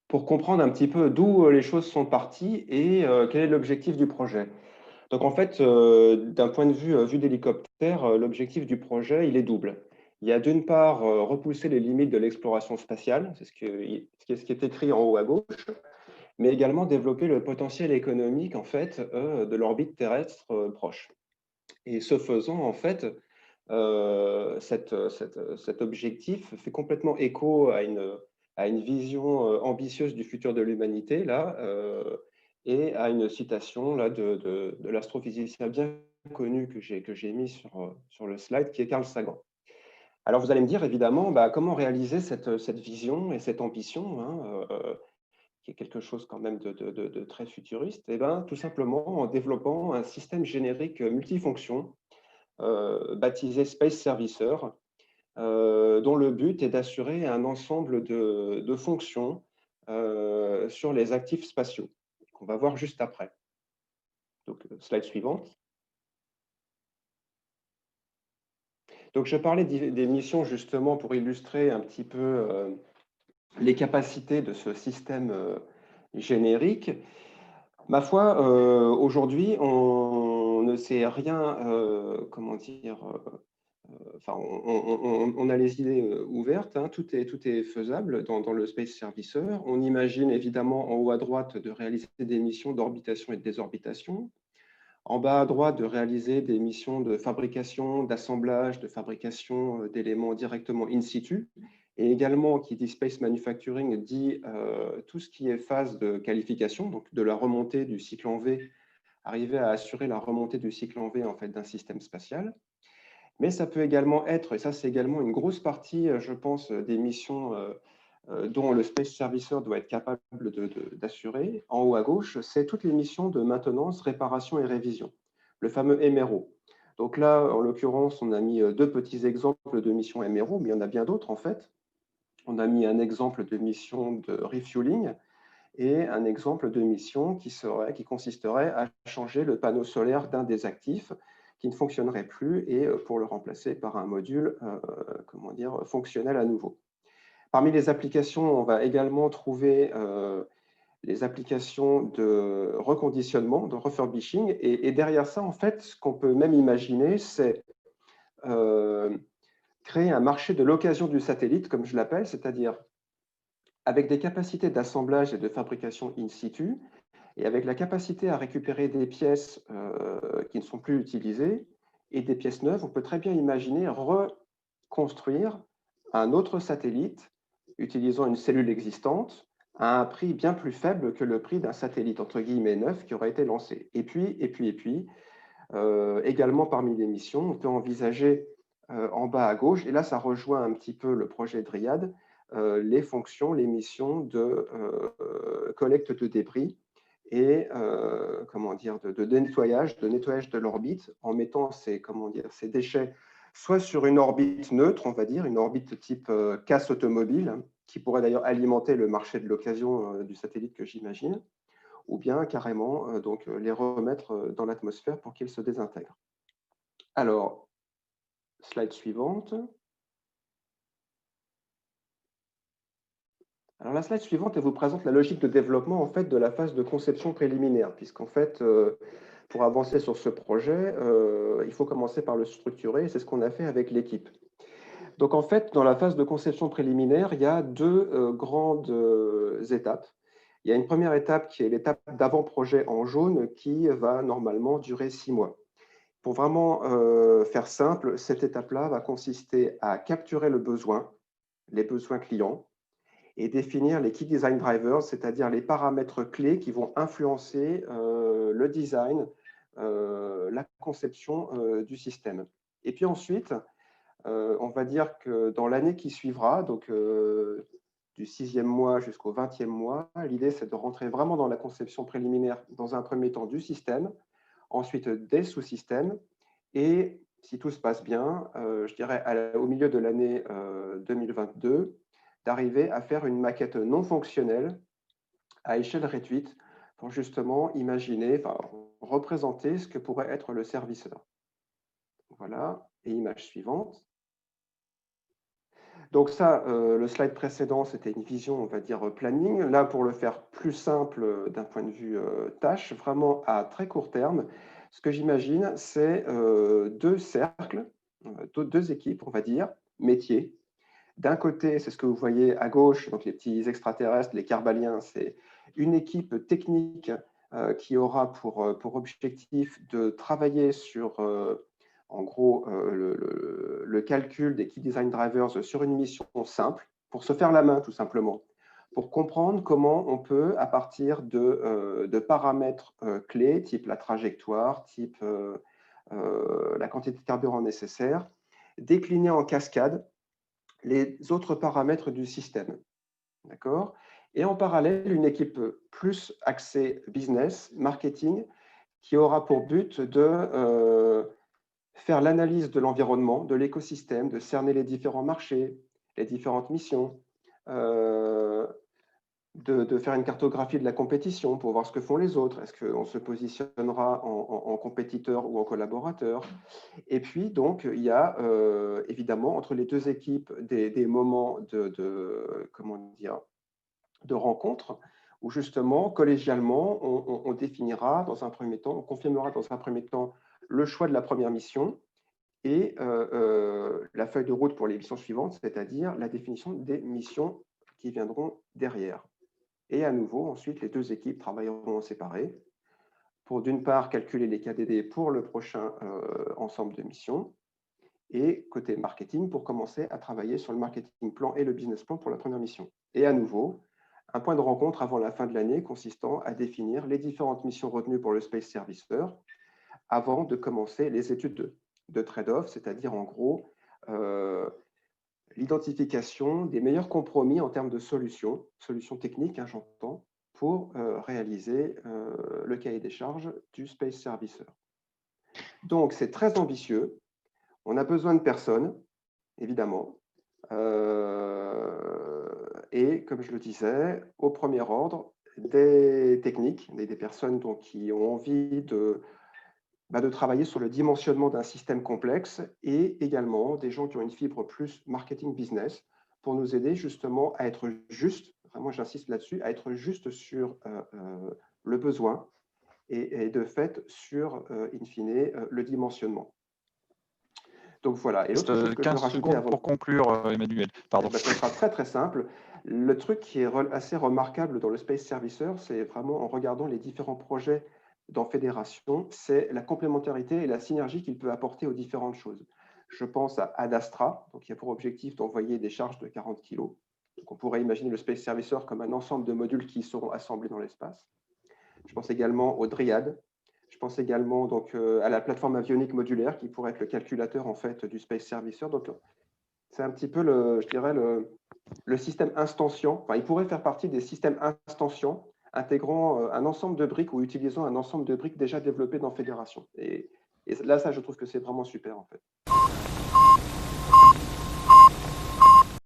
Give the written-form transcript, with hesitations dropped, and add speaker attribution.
Speaker 1: pour comprendre un petit peu d'où les choses sont parties et quel est l'objectif du projet. Donc en fait, d'un point de vue d'hélicoptère, l'objectif du projet, il est double. Il y a d'une part repousser les limites de l'exploration spatiale, c'est ce qui est écrit en haut à gauche, mais également développer le potentiel économique en fait de l'orbite terrestre proche. Et ce faisant, en fait, cet objectif fait complètement écho à une vision ambitieuse du futur de l'humanité, là, et à une citation là, de l'astrophysicien bien connu que j'ai mis sur le slide, qui est Carl Sagan. Alors, vous allez me dire, évidemment, bah, comment réaliser cette vision et cette ambition, hein, qui est quelque chose quand même de très futuriste? Eh ben, tout simplement en développant un système générique multifonction baptisé Space Servicer, dont le but est d'assurer un ensemble de fonctions sur les actifs spatiaux, qu'on va voir juste après. Donc, slide suivante. Donc, je parlais des missions justement pour illustrer un petit peu les capacités de ce système générique. Ma foi, aujourd'hui, on ne sait rien, comment dire, enfin, on a les idées ouvertes, hein, tout est faisable dans le Space Servicer. On imagine évidemment en haut à droite de réaliser des missions d'orbitation et de désorbitation. En bas à droite, de réaliser des missions de fabrication, d'assemblage, de fabrication d'éléments directement in situ. Et également, qui dit Space Manufacturing, dit tout ce qui est phase de qualification, donc de la remontée du cycle en V, arriver à assurer la remontée du cycle en V en fait, d'un système spatial. Mais ça peut également être, et ça c'est également une grosse partie, je pense, des missions dont le Space Servicer doit être capable d'assurer, en haut à gauche, c'est toutes les missions de maintenance, réparation et révision, le fameux MRO. Donc là, en l'occurrence, on a mis deux petits exemples de missions MRO, mais il y en a bien d'autres en fait. On a mis un exemple de mission de refueling et un exemple de mission qui consisterait à changer le panneau solaire d'un des actifs qui ne fonctionnerait plus et pour le remplacer par un module comment dire, fonctionnel à nouveau. Parmi les applications, on va également trouver les applications de reconditionnement, de refurbishing. Et derrière ça, en fait, ce qu'on peut même imaginer, c'est créer un marché de l'occasion du satellite, comme je l'appelle, c'est-à-dire avec des capacités d'assemblage et de fabrication in situ, et avec la capacité à récupérer des pièces qui ne sont plus utilisées et des pièces neuves, on peut très bien imaginer reconstruire un autre satellite utilisant une cellule existante à un prix bien plus faible que le prix d'un satellite entre guillemets neuf qui aurait été lancé. Et puis, également parmi les missions, on peut envisager en bas à gauche, et là ça rejoint un petit peu le projet Dryad, les fonctions, les missions de collecte de débris et comment dire, de nettoyage de l'orbite en mettant ces, comment dire, ces déchets soit sur une orbite neutre, on va dire, une orbite type casse automobile, qui pourrait d'ailleurs alimenter le marché de l'occasion du satellite que j'imagine, ou bien carrément donc, les remettre dans l'atmosphère pour qu'ils se désintègrent. Alors, slide suivante. Alors, la slide suivante, elle vous présente la logique de développement en fait, de la phase de conception préliminaire, puisqu'en fait, pour avancer sur ce projet, il faut commencer par le structurer, c'est ce qu'on a fait avec l'équipe. Donc, en fait, dans la phase de conception préliminaire, il y a deux grandes étapes. Il y a une première étape qui est l'étape d'avant-projet en jaune qui va normalement durer 6 mois. Pour vraiment faire simple, cette étape-là va consister à capturer le besoin, les besoins clients, et définir les Key Design Drivers, c'est-à-dire les paramètres clés qui vont influencer le design, la conception du système. Et puis ensuite, on va dire que dans l'année qui suivra, donc du 6e mois jusqu'au 20e mois, l'idée c'est de rentrer vraiment dans la conception préliminaire, dans un premier temps du système, ensuite des sous-systèmes, et si tout se passe bien, je dirais au milieu de l'année 2022, d'arriver à faire une maquette non fonctionnelle à échelle réduite pour justement imaginer, enfin, représenter ce que pourrait être le serviceur. Voilà, et image suivante. Donc ça, le slide précédent, c'était une vision, on va dire, planning. Là, pour le faire plus simple d'un point de vue tâche, vraiment à très court terme, ce que j'imagine, c'est deux cercles, deux équipes, on va dire, métiers. D'un côté, c'est ce que vous voyez à gauche, donc les petits extraterrestres, les carbaliens, c'est une équipe technique qui aura pour objectif de travailler sur, en gros, le calcul des Key Design Drivers sur une mission simple, pour se faire la main tout simplement, pour comprendre comment on peut, à partir de paramètres clés, type la trajectoire, type la quantité de carburant nécessaire, décliner en cascade les autres paramètres du système. D'accord? Et en parallèle, une équipe plus axée business, marketing, qui aura pour but de faire l'analyse de l'environnement, de l'écosystème, de cerner les différents marchés, les différentes missions, de faire une cartographie de la compétition pour voir ce que font les autres. Est-ce qu'on se positionnera en compétiteur ou en collaborateur? Et puis, donc, il y a évidemment entre les deux équipes des moments comment dire, de rencontre où justement, collégialement, on définira dans un premier temps, on confirmera dans un premier temps le choix de la première mission et la feuille de route pour les missions suivantes, c'est-à-dire la définition des missions qui viendront derrière. Et à nouveau, ensuite, les deux équipes travailleront en séparé pour, d'une part, calculer les KDD pour le prochain ensemble de missions, et côté marketing, pour commencer à travailler sur le marketing plan et le business plan pour la première mission. Et à nouveau, un point de rencontre avant la fin de l'année consistant à définir les différentes missions retenues pour le Space Servicer avant de commencer les études de trade-off, c'est-à-dire en gros l'identification des meilleurs compromis en termes de solutions techniques, hein, j'entends, pour réaliser le cahier des charges du Space Servicer. Donc, c'est très ambitieux. On a besoin de personnes, évidemment. Et comme je le disais, au premier ordre, des techniques, des personnes donc, qui ont envie de travailler sur le dimensionnement d'un système complexe et également des gens qui ont une fibre plus marketing business pour nous aider justement à être juste, vraiment j'insiste là-dessus, à être juste sur le besoin et de fait sur, in fine, le dimensionnement. Donc voilà. Et l'autre chose que je veux
Speaker 2: 15
Speaker 1: rajouter
Speaker 2: secondes
Speaker 1: avant
Speaker 2: pour conclure, Emmanuel. Pardon.
Speaker 1: ça sera très très simple. Le truc qui est assez remarquable dans le Space Servicer, c'est vraiment en regardant les différents projets dans Fédération, c'est la complémentarité et la synergie qu'il peut apporter aux différentes choses. Je pense à Ad Astra, donc qui a pour objectif d'envoyer des charges de 40 kg. Donc on pourrait imaginer le Space Servicer comme un ensemble de modules qui seront assemblés dans l'espace. Je pense également au Dryad. Je pense également donc, à la plateforme avionique modulaire qui pourrait être le calculateur en fait, du Space Servicer. Donc, c'est un petit peu, je dirais, le système instanciant. Enfin, il pourrait faire partie des systèmes instanciants intégrant un ensemble de briques ou utilisant un ensemble de briques déjà développées dans Fédération. Et là, ça, je trouve que c'est vraiment super, en fait.